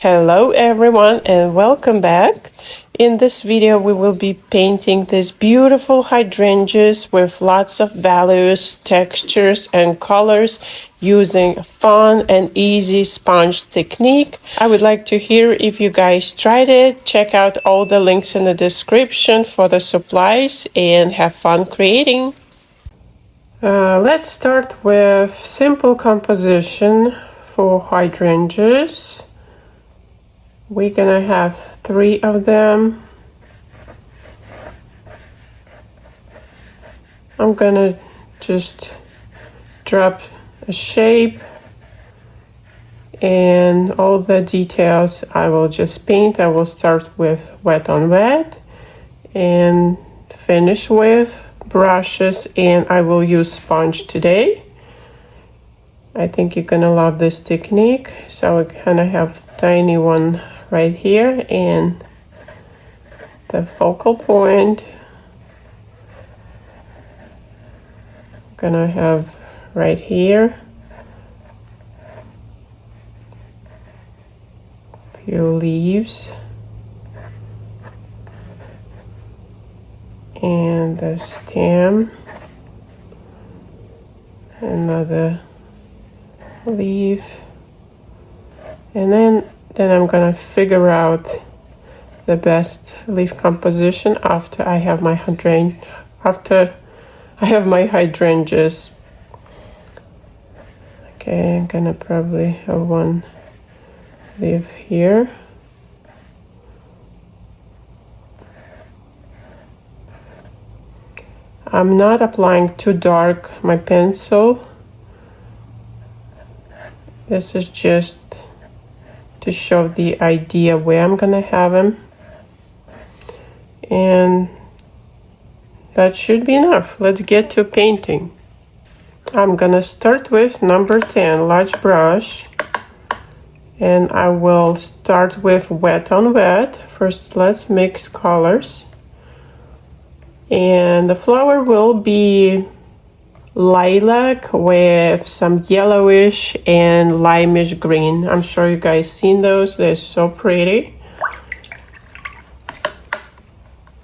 Hello everyone and welcome back. In this video we will be painting these beautiful hydrangeas with lots of values, textures and colors using a fun and easy sponge technique. I would like to hear if you guys tried it. Check out all the links in the description for the supplies and have fun creating. Let's start with simple composition for hydrangeas. We're gonna have 3 of them. I'm gonna just drop a shape and all the details I will just paint. I will start with wet on wet and finish with brushes, and I will use sponge today. I think you're gonna love this technique. So we're gonna have tiny one right here and the focal point I'm gonna have right here, few leaves and the stem, another leaf, and then I'm gonna figure out the best leaf composition after I have my hydrangeas. Okay, I'm gonna probably have one leaf here. I'm not applying too dark my pencil. This is just to show the idea where I'm gonna have them, and that should be enough. Let's get to painting. I'm gonna start with number 10 large brush, and I will start with wet on wet. First let's mix colors, and the flower will be lilac with some yellowish and limeish green. I'm sure you guys seen those. They're so pretty.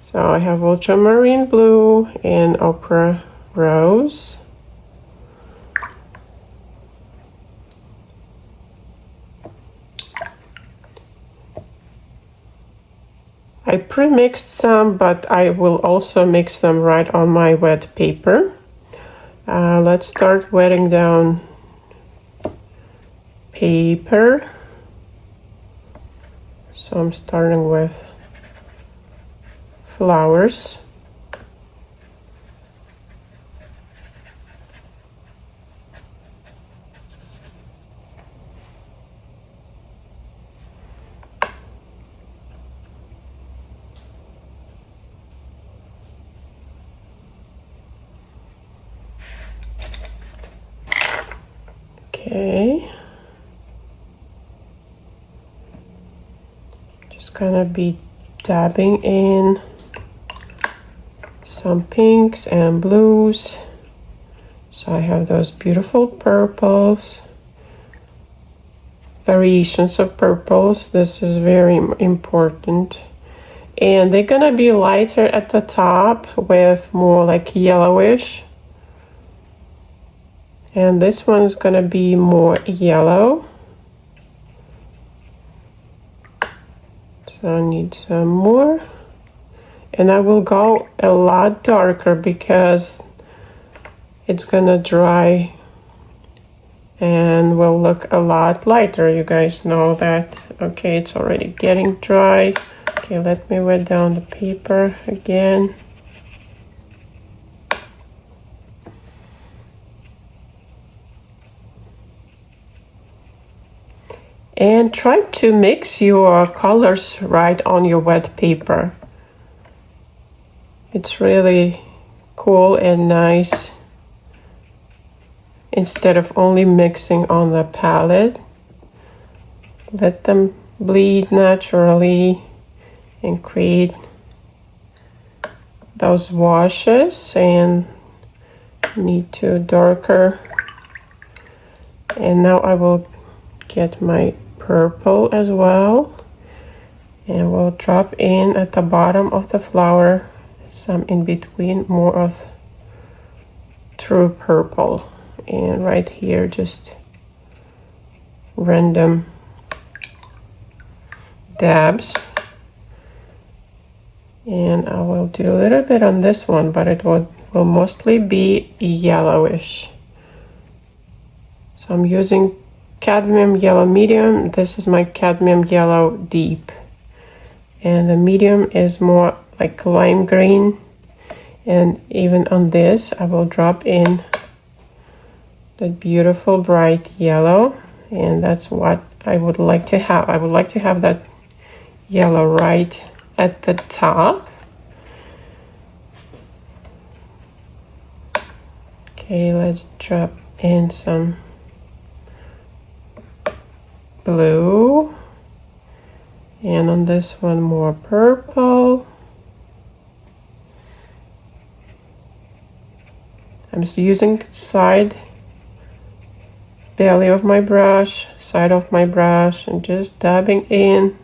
So I have ultramarine blue and opera rose. I pre-mixed some, but I will also mix them right on my wet paper. Let's start wetting down paper. So I'm starting with flowers. Okay, just gonna be dabbing in some pinks and blues. So I have those beautiful purples, variations of purples. This is very important, and they're gonna be lighter at the top with more like yellowish. And this one is gonna be more yellow. So I need some more. And I will go a lot darker because it's gonna dry and will look a lot lighter. You guys know that. Okay, it's already getting dry. Okay, let me wet down the paper again. And try to mix your colors right on your wet paper. It's really cool and nice instead of only mixing on the palette. Let them bleed naturally and create those washes, and need to darker. And now I will get my purple as well. And we'll drop in at the bottom of the flower, some in between, more of true purple. And right here, just random dabs. And I will do a little bit on this one, but it will mostly be yellowish. So I'm using cadmium yellow medium. This is my cadmium yellow deep. And the medium is more like lime green. And even on this, I will drop in that beautiful bright yellow. And that's what I would like to have. I would like to have that yellow right at the top. Okay, let's drop in some blue. And on this one, more purple. I'm just using side belly of my brush, side of my brush, and just dabbing in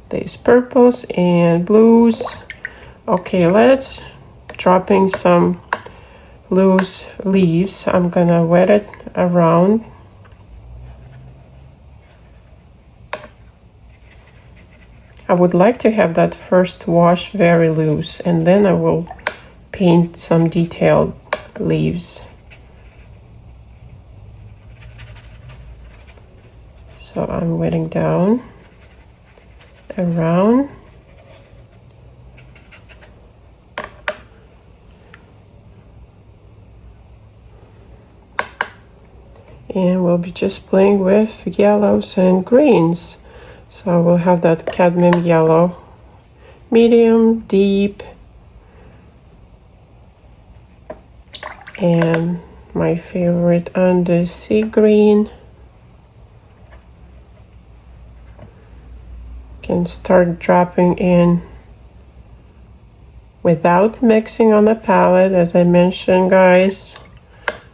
these purples and blues. Okay, let's drop in some loose leaves. I'm gonna wet it around. I would like to have that first wash very loose, and then I will paint some detailed leaves. So I'm wetting down around. And we'll be just playing with yellows and greens. So we'll have that cadmium yellow, medium, deep, and my favorite under sea green. Can start dropping in without mixing on the palette, as I mentioned, guys.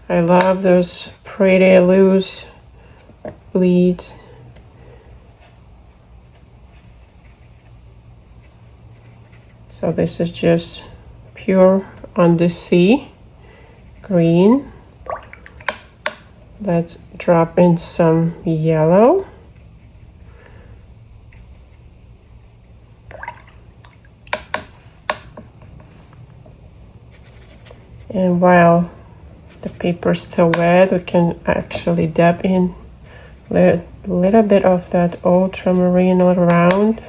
I love those pretty loose bleeds. So this is just pure on the sea green. Let's drop in some yellow. And while the paper is still wet, we can actually dab in a little bit of that ultramarine all around.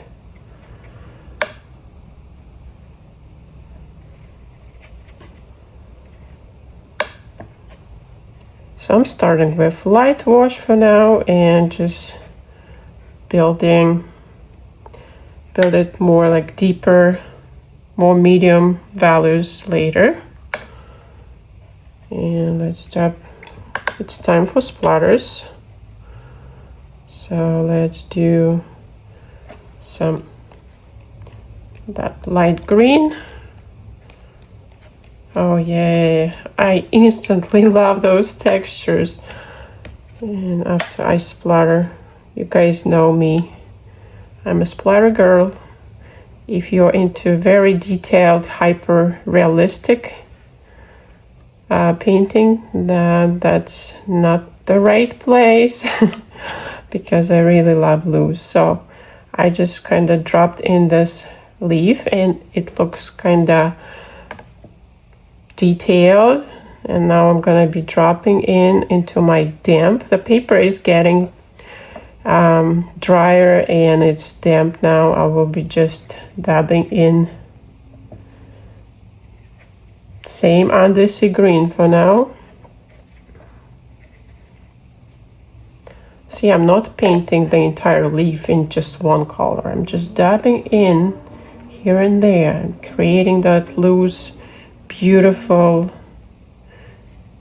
So I'm starting with light wash for now and just build it more like deeper, more medium values later. And let's drop, it's time for splatters. So let's do some that light green. Oh yeah, I instantly love those textures. And after I splatter, you guys know me, I'm a splatter girl. If you're into very detailed, hyper realistic painting, then that's not the right place because I really love loose. So I just kind of dropped in this leaf and it looks kind of detailed. And now I'm going to be dropping into my damp. The paper is getting drier and it's damp now. I will be just dabbing in. Same under sea green for now. See, I'm not painting the entire leaf in just one color. I'm just dabbing in here and there and creating that loose, beautiful,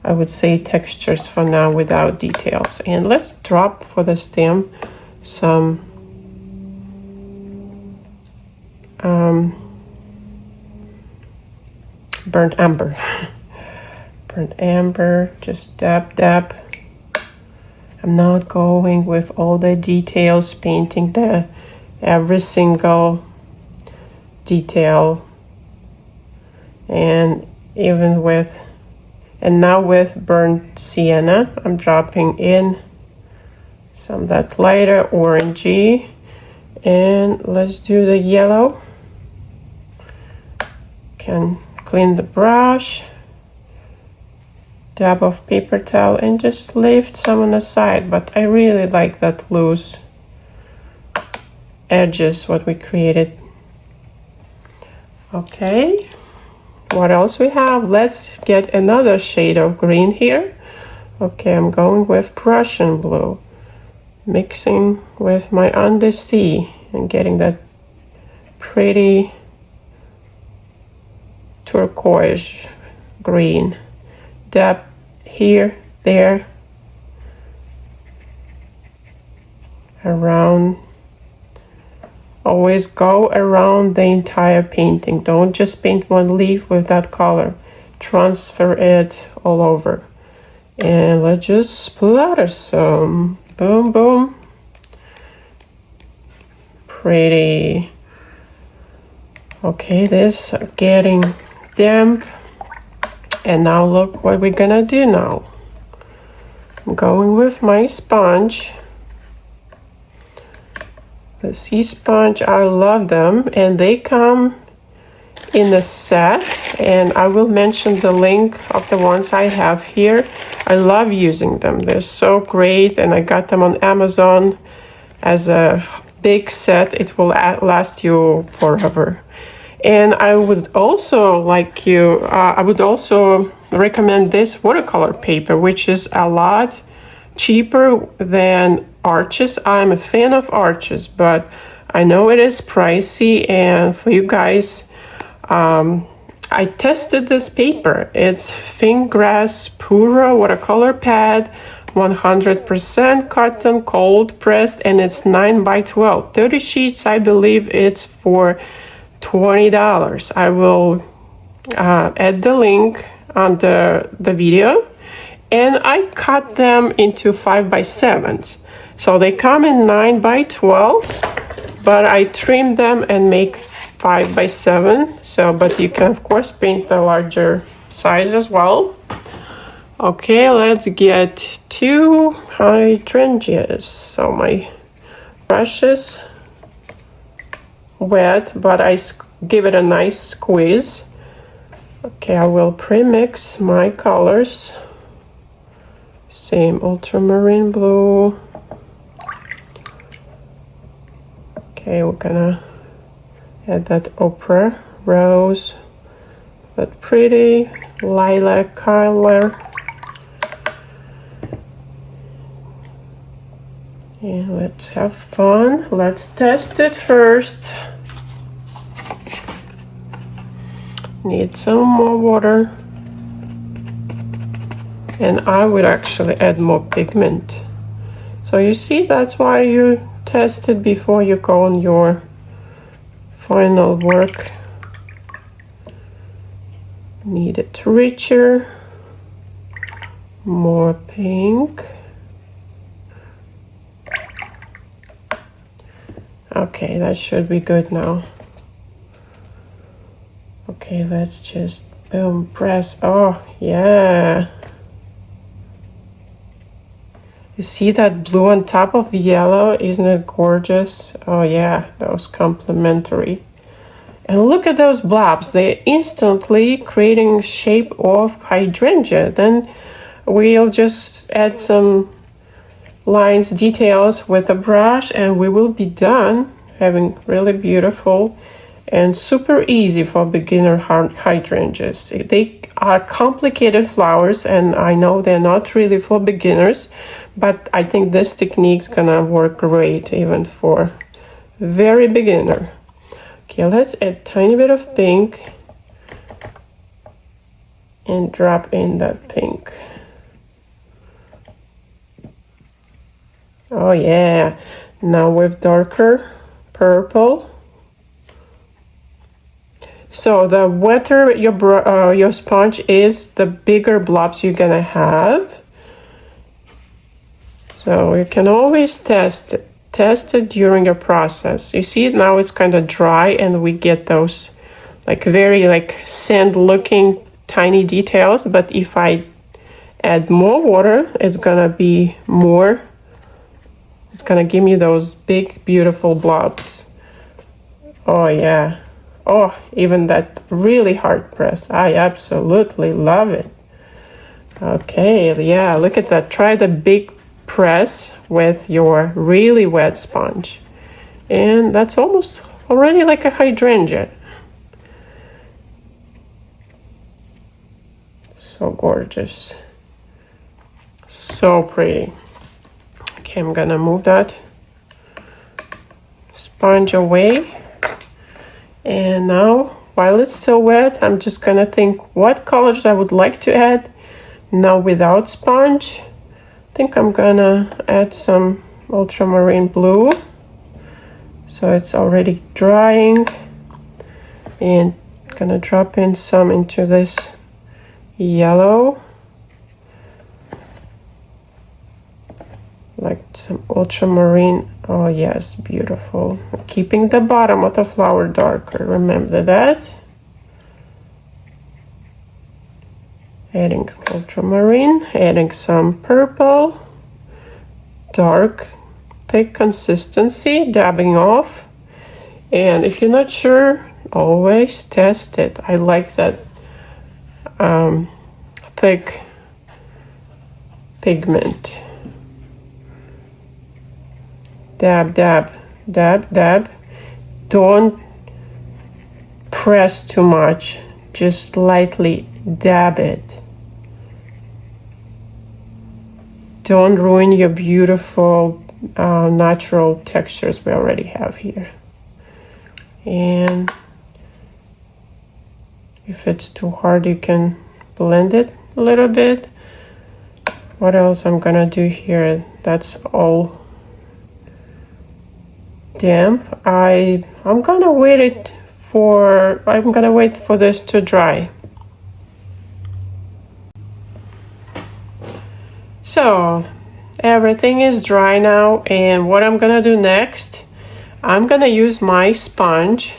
I would say, textures for now without details. And let's drop for the stem some burnt amber. Burnt amber, just dab, I'm not going with all the details, painting every single detail. And even with, and now with burnt sienna, I'm dropping in some of that lighter orangey. And let's do the yellow. Can clean the brush, dab of paper towel, and just lift some on the side. But I really like that loose edges what we created. Okay, what else we have? Let's get another shade of green here. Okay, I'm going with Prussian blue, mixing with my undersea and getting that pretty turquoise green. Dab here, there, around. Always go around the entire painting. Don't just paint one leaf with that color. Transfer it all over. And let's just splatter some. Boom, boom. Pretty. Okay, this getting damp. And now look what we're gonna do now. I'm going with my sponge. The sea sponge, I love them, and they come in a set, and I will mention the link of the ones I have here. I love using them. They're so great, and I got them on Amazon as a big set. It will last you forever. And I would also I would also recommend this watercolor paper, which is a lot cheaper than Arches. I'm a fan of Arches, but I know it is pricey. And for you guys, I tested this paper. It's Fingrass Puro watercolor pad, 100% cotton, cold pressed, and it's 9x12. 30 sheets, I believe it's for $20. I will add the link under the video. And I cut them into 5x7s. So they come in 9x12, but I trim them and make 5x7. So, but you can of course paint the larger size as well. Okay, let's get 2 hydrangeas. So my brush is wet, but I give it a nice squeeze. Okay, I will pre-mix my colors. Same ultramarine blue. Okay, we're gonna add that ochre rose, that pretty lilac color. And let's have fun. Let's test it first. Need some more water. And I would actually add more pigment. So you see, that's why you test it before you go on your final work. Need it richer, more pink. Okay, that should be good now. Okay, let's just boom, press. Oh, yeah. You see that blue on top of the yellow? Isn't it gorgeous? Oh yeah, those complementary. And look at those blobs. They're instantly creating shape of hydrangea. Then we'll just add some lines, details with a brush, and we will be done having really beautiful and super easy for beginner hydrangeas. They are complicated flowers, and I know they're not really for beginners, but I think this technique is gonna work great even for very beginner. Okay, let's add a tiny bit of pink and drop in that pink. Oh yeah, now with darker purple. So the wetter your sponge is, the bigger blobs you're gonna have. So you can always test it during your process. You see, now it's kind of dry and we get those like very like sand looking tiny details, but if I add more water, it's gonna be more, it's gonna give me those big beautiful blobs. Oh yeah. Oh, even that really hard press, I absolutely love it. Okay, yeah, look at that. Try the big press with your really wet sponge. And that's almost already like a hydrangea. So gorgeous. So pretty. Okay, I'm gonna move that sponge away. And now, while it's still wet, I'm just gonna think what colors I would like to add. Now without sponge, I think I'm gonna add some ultramarine blue. So it's already drying. And gonna drop in some into this yellow. Like some ultramarine. Oh yes, beautiful. Keeping the bottom of the flower darker, remember that. Adding ultramarine, adding some purple, dark, thick consistency, dabbing off. And if you're not sure, always test it. I like that thick pigment. Dab, dab, dab, dab. Don't press too much, just lightly dab it. Don't ruin your beautiful natural textures we already have here. And if it's too hard, you can blend it a little bit. What else I'm gonna do here? That's all damp. I'm gonna wait for this to dry. So everything is dry now, and what I'm gonna do next, I'm gonna use my sponge.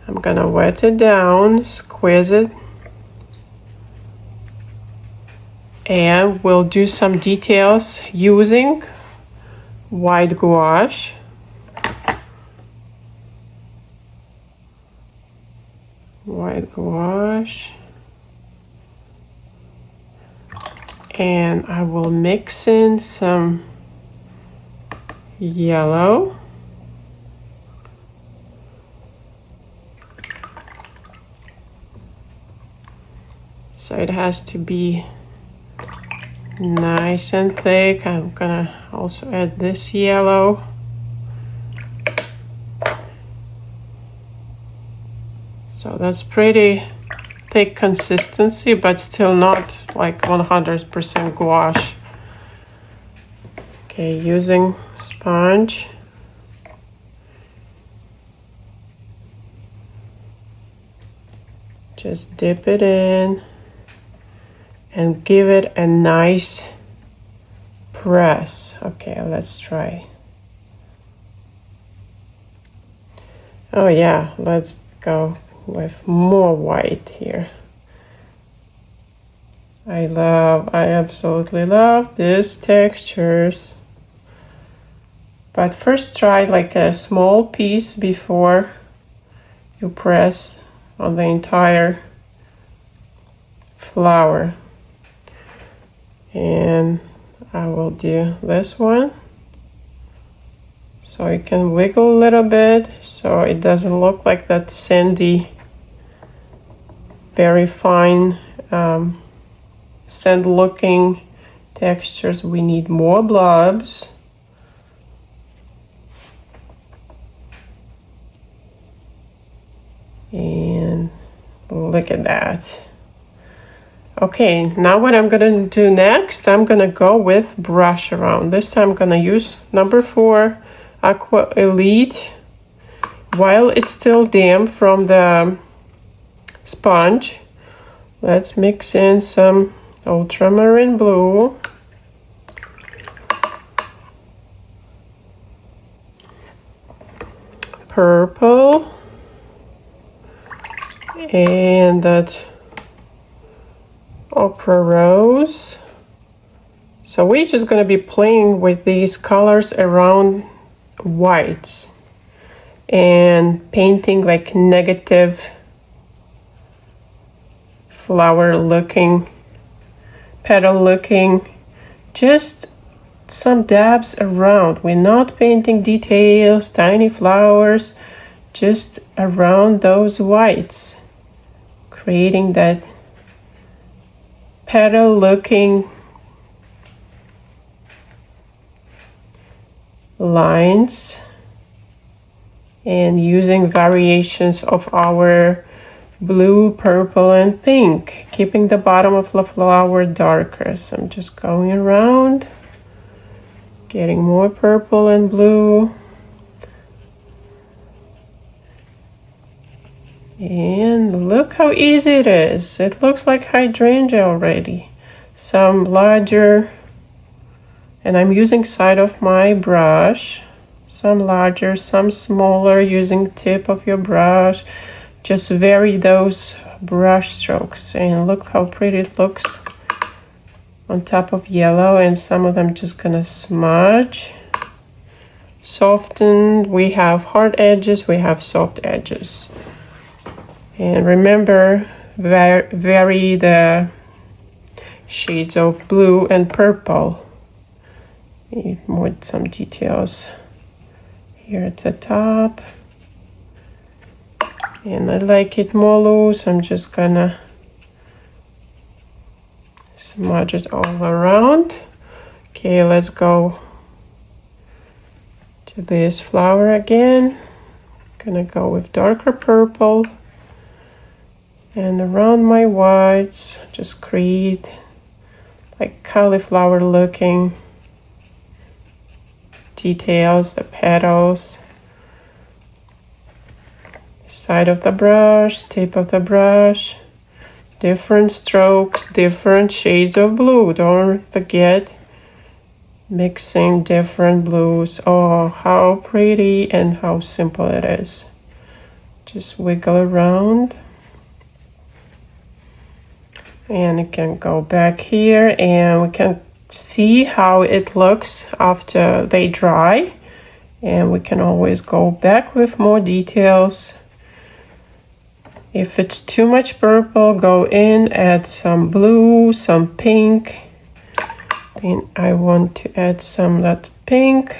I'm gonna wet it down, squeeze it, and we'll do some details using white gouache. White gouache. And I will mix in some yellow. So it has to be nice and thick. I'm gonna also add this yellow. So that's pretty thick consistency, but still not like 100% gouache. Okay, using sponge. Just dip it in and give it a nice press. Okay, let's try. Oh yeah, let's go with more white here. I absolutely love these textures. But first try like a small piece before you press on the entire flower. And I will do this one. So you can wiggle a little bit so it doesn't look like that sandy, very fine sand looking textures. We need more blobs. And look at that. Okay, now what I'm gonna do next, I'm gonna go with brush around. This time I'm gonna use number 4 Aqua Elite while it's still damp from the sponge. Let's mix in some ultramarine blue. purple and that opera rose. So we're just going to be playing with these colors around whites and painting like negative flower looking, petal looking, just some dabs around. We're not painting details, tiny flowers, just around those whites, creating that petal looking lines and using variations of our blue, purple, and pink, keeping the bottom of the flower darker. So I'm just going around, getting more purple and blue. And look how easy it is. It looks like hydrangea already. Some larger, and I'm using side of my brush. Some larger, some smaller, using tip of your brush. Just vary those brush strokes. And look how pretty it looks on top of yellow, and some of them just gonna smudge. Softened, we have hard edges, we have soft edges. And remember, vary the shades of blue and purple. Need more, some details here at the top. And I like it more loose. I'm just gonna smudge it all around. Okay, let's go to this flower again. Gonna go with darker purple. And around my whites, just create like cauliflower looking details, the petals. Side of the brush, tip of the brush, different strokes, different shades of blue. Don't forget mixing different blues. Oh, how pretty and how simple it is. Just wiggle around. And you can go back here and we can see how it looks after they dry. And we can always go back with more details. If it's too much purple, go in, add some blue, some pink. And I want to add some of that pink.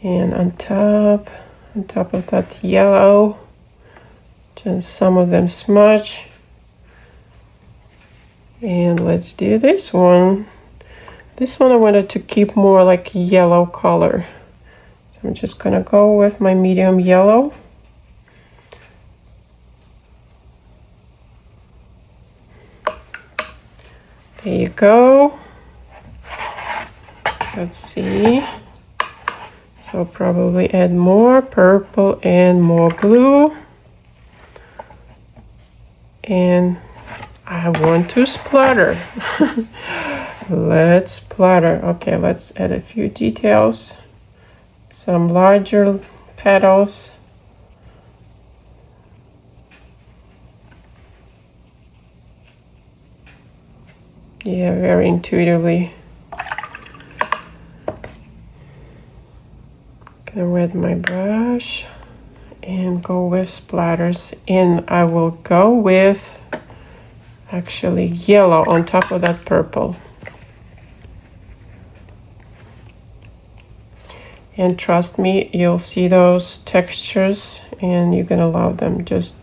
And on top of that yellow, just some of them smudge. And let's do this one. This one I wanted to keep more like yellow color. So I'm just gonna go with my medium yellow. There you go. Let's see. So probably add more purple and more blue. And I want to splatter. Let's splatter. Okay, let's add a few details. Some larger petals. Yeah, very intuitively. Gonna wet my brush and go with splatters. And I will go with actually yellow on top of that purple. And trust me, you'll see those textures and you're gonna love them. Just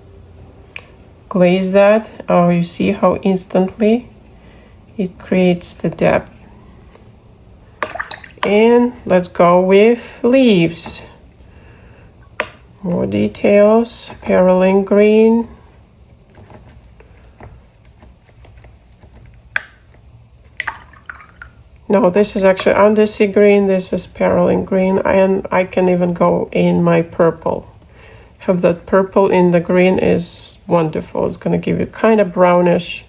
glaze that. Oh, you see how instantly it creates the depth. And let's go with leaves. More details, perylene green. No, this is actually undersea green, this is perylene green, and I can even go in my purple. Have that purple in the green is wonderful. It's gonna give you kind of brownish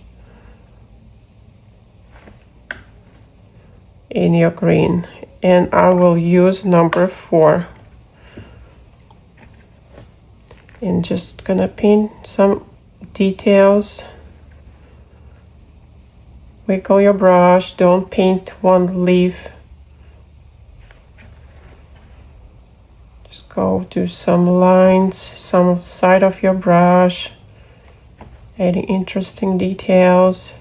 in your green. And I will use number 4. And just gonna paint some details. Wiggle your brush, don't paint one leaf. Just go do some lines, some side of your brush, adding interesting details.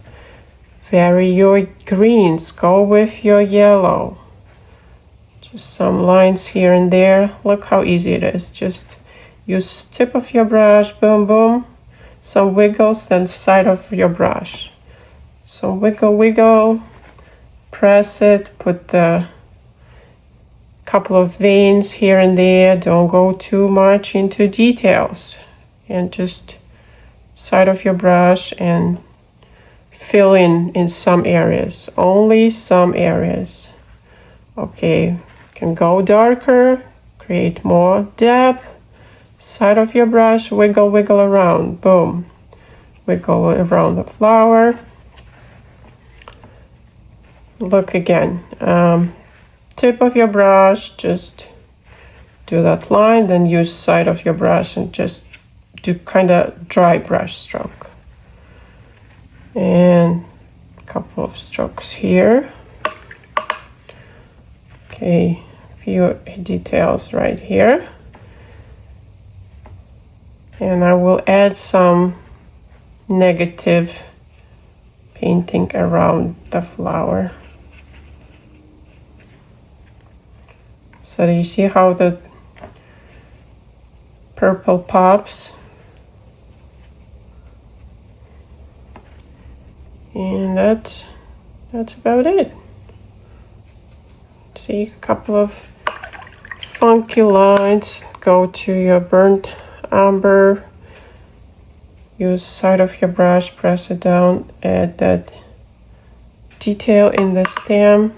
Vary your greens, go with your yellow. Just some lines here and there. Look how easy it is. Just use tip of your brush, boom, boom. Some wiggles, then side of your brush. So wiggle, wiggle, press it, put the couple of veins here and there. Don't go too much into details. And just side of your brush and fill in some areas, only some areas. Okay, can go darker, create more depth. Side of your brush, wiggle, wiggle around, boom. Wiggle around the flower. Look again, tip of your brush, just do that line, then use side of your brush and just do kind of dry brush stroke. And a couple of strokes here. Okay, few details right here. And I will add some negative painting around the flower. So you see how the purple pops? And that's about it. See a couple of funky lines. Go to your burnt umber. Use side of your brush, press it down, add that detail in the stem.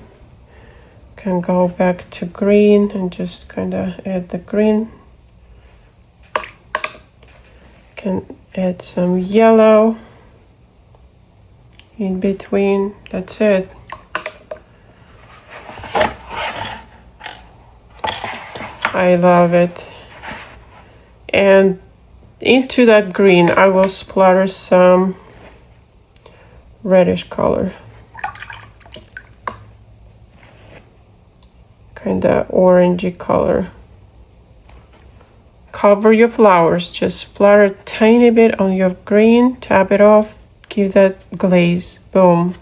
Can go back to green and just kind of add the green. Can add some yellow in between. That's it. I love it. And into that green I will splatter some reddish color, kind of orangey color. Cover your flowers, just splatter a tiny bit on your green, tap it off, give that glaze, boom.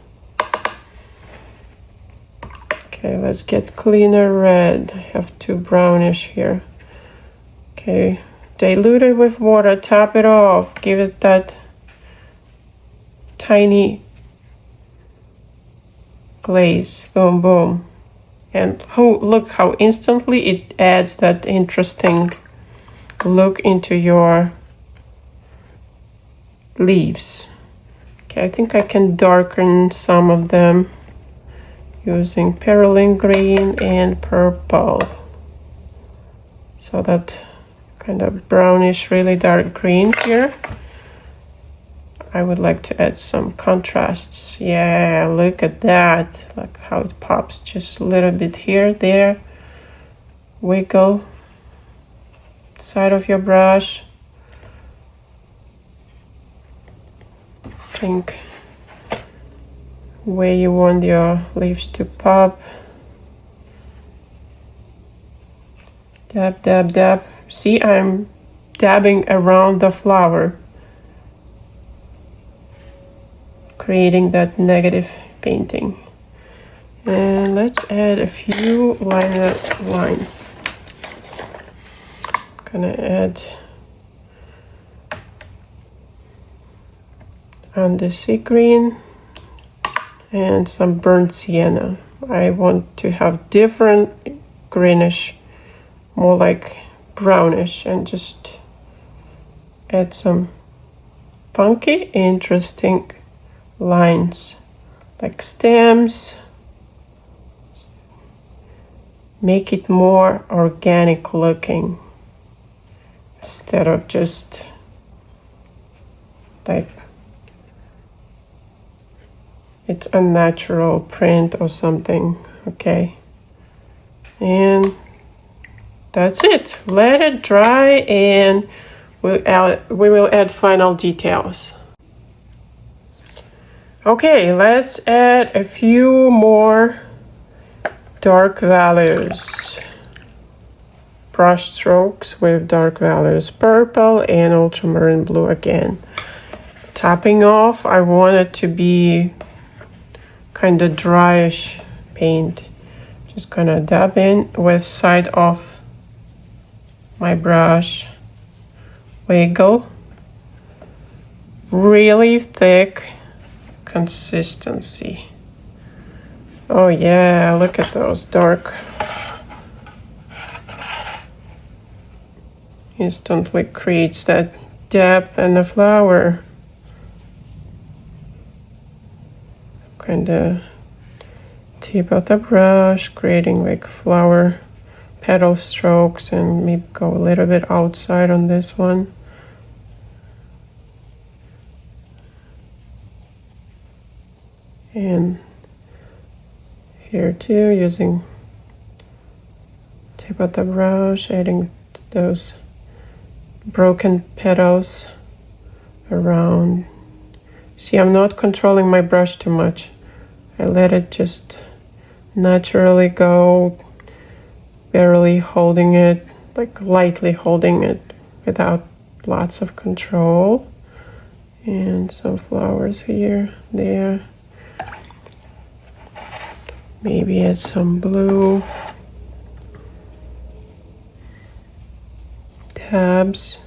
Okay, let's get cleaner red. I have too brownish here. Okay, dilute it with water, tap it off, give it that tiny glaze, boom, boom. And look how instantly it adds that interesting look into your leaves. Okay, I think I can darken some of them using perylene green and purple. So that kind of brownish, really dark green here. I would like to add some contrasts. Yeah, look at that. Look how it pops just a little bit here, there. Wiggle. Side of your brush. Think where you want your leaves to pop. Dab, dab, dab. See, I'm dabbing around the flower, creating that negative painting. And let's add a few lines. Gonna add undersea green and some burnt sienna. I want to have different greenish, more like brownish, and just add some funky, interesting lines like stems. Make it more organic looking instead of just like it's a natural print or something. Okay, and that's it. Let it dry, and we will add final details. Okay, let's add a few more dark values. Brush strokes with dark values, purple and ultramarine blue again. Topping off, I want it to be kind of dryish paint. Just gonna dab in with side of my brush, wiggle, really thick consistency. Oh yeah, look at those dark. Instantly creates that depth in the flower. Kind of tip of the brush, creating like flower petal strokes, and maybe go a little bit outside on this one. And here too, using tip of the brush, adding those broken petals around. See, I'm not controlling my brush too much. I let it just naturally go, barely holding it, like lightly holding it without lots of control. And some flowers here, there. Maybe add some blue tabs.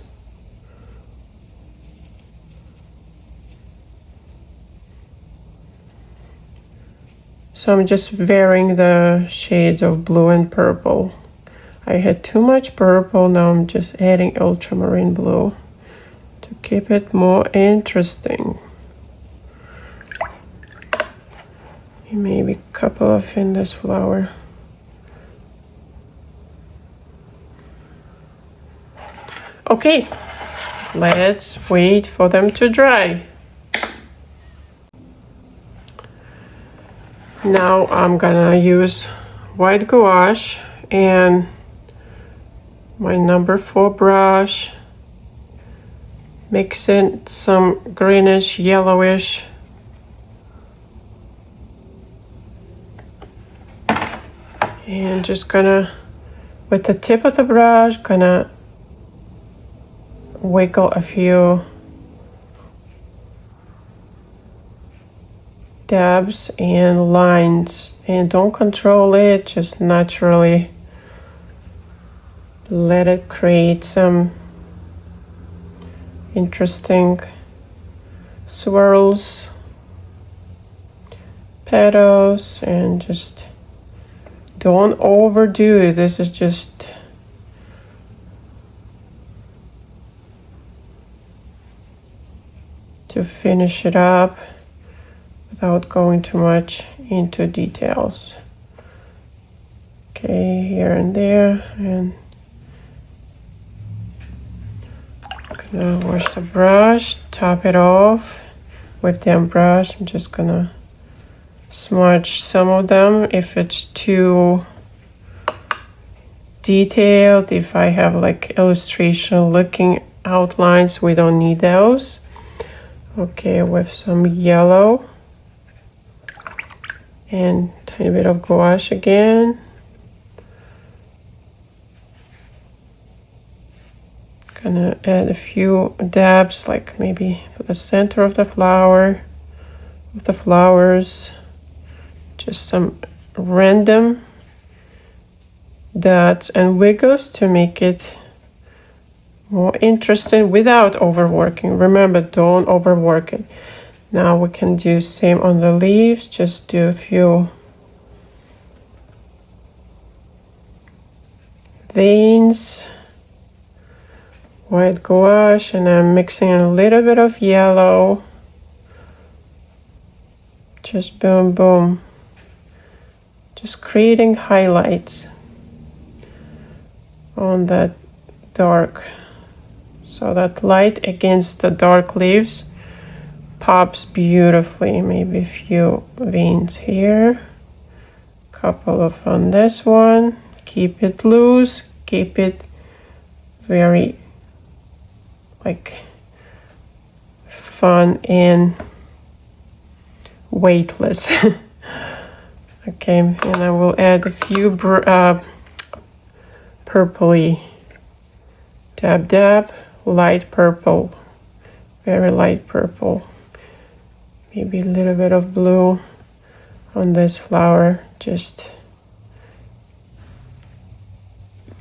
So I'm just varying the shades of blue and purple. I had too much purple, now I'm just adding ultramarine blue to keep it more interesting. Maybe a couple of in this flower. Okay, let's wait for them to dry. Now I'm gonna use white gouache and my number 4 brush, mix in some greenish, yellowish, and just gonna, with the tip of the brush, gonna wiggle a few dabs and lines, and don't control it, just naturally let it create some interesting swirls, petals, and just don't overdo it. This is just to finish it up without going too much into details. Okay, here and there, and I'm gonna wash the brush, top it off with damp brush. I'm just gonna smudge some of them if it's too detailed. If I have like illustration looking outlines, we don't need those. Okay, with some yellow and tiny bit of gouache again. Gonna add a few dabs, like maybe for the center of the flower, with the flowers. Just some random dots and wiggles to make it more interesting without overworking. Remember, don't overwork it. Now we can do same on the leaves, just do a few veins, white gouache, and I'm mixing a little bit of yellow. Just boom, boom. Just creating highlights on that dark, so that light against the dark leaves pops beautifully. Maybe a few veins here, couple of on this one. Keep it loose, keep it very like fun and weightless. Okay, and I will add a few purpley dab, light purple, very light purple, maybe a little bit of blue on this flower, just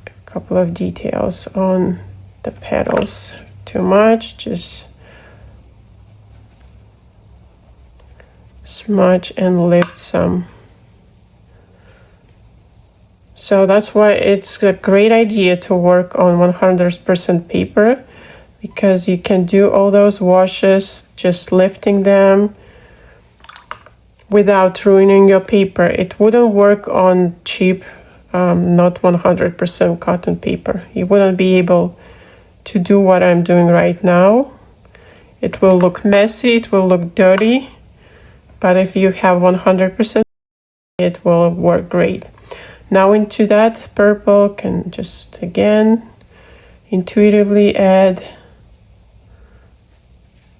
a couple of details on the petals. Too much, just smudge and lift some. So that's why it's a great idea to work on 100% paper, because you can do all those washes just lifting them without ruining your paper. It wouldn't work on cheap, not 100% cotton paper. You wouldn't be able to do what I'm doing right now. It will look messy, it will look dirty, but if you have 100%, it will work great. Now into that purple, can just again intuitively add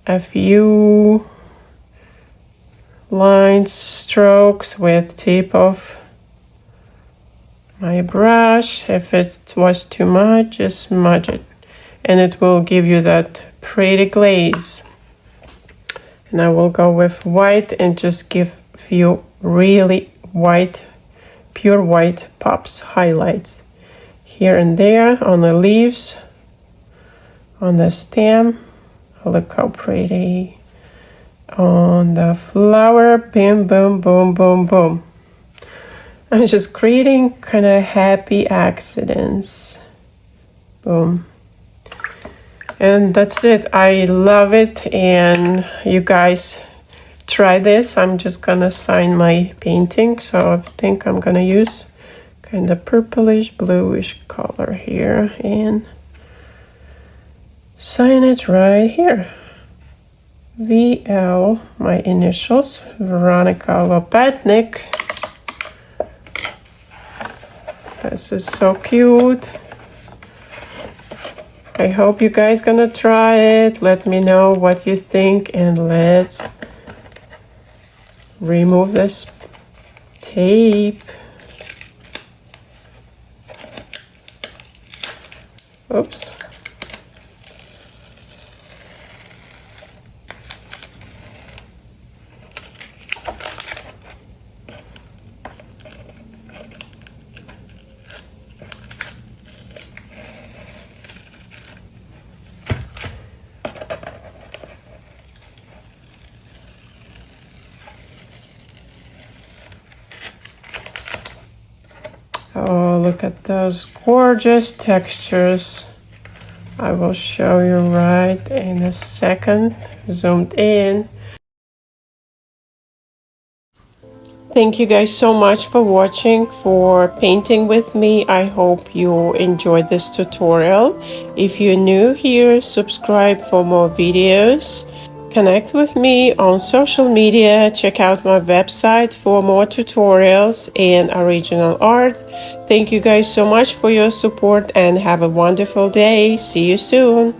a few lines, strokes with tip of my brush. If it was too much, just smudge it, and it will give you that pretty glaze. And I will go with white and just give a few really white, pure white pops, highlights here and there on the leaves, on the stem. Look how pretty. On the flower, boom, boom, boom, boom, boom. I'm just creating kind of happy accidents. Boom. And that's it. I love it, and you guys try this. I'm just gonna sign my painting, so I think I'm gonna use kind of purplish bluish color here and sign it right here. VL, my initials, Veronica Lopatnik. This is so cute. I hope you guys gonna try it. Let me know what you think, and let's remove this tape. Oops. Oh, look at those gorgeous textures. I will show you right in a second, zoomed in. Thank you guys so much for watching, for painting with me. I hope you enjoyed this tutorial. If you're new here, subscribe for more videos. Connect with me on social media. Check out my website for more tutorials and original art. Thank you guys so much for your support, and have a wonderful day. See you soon.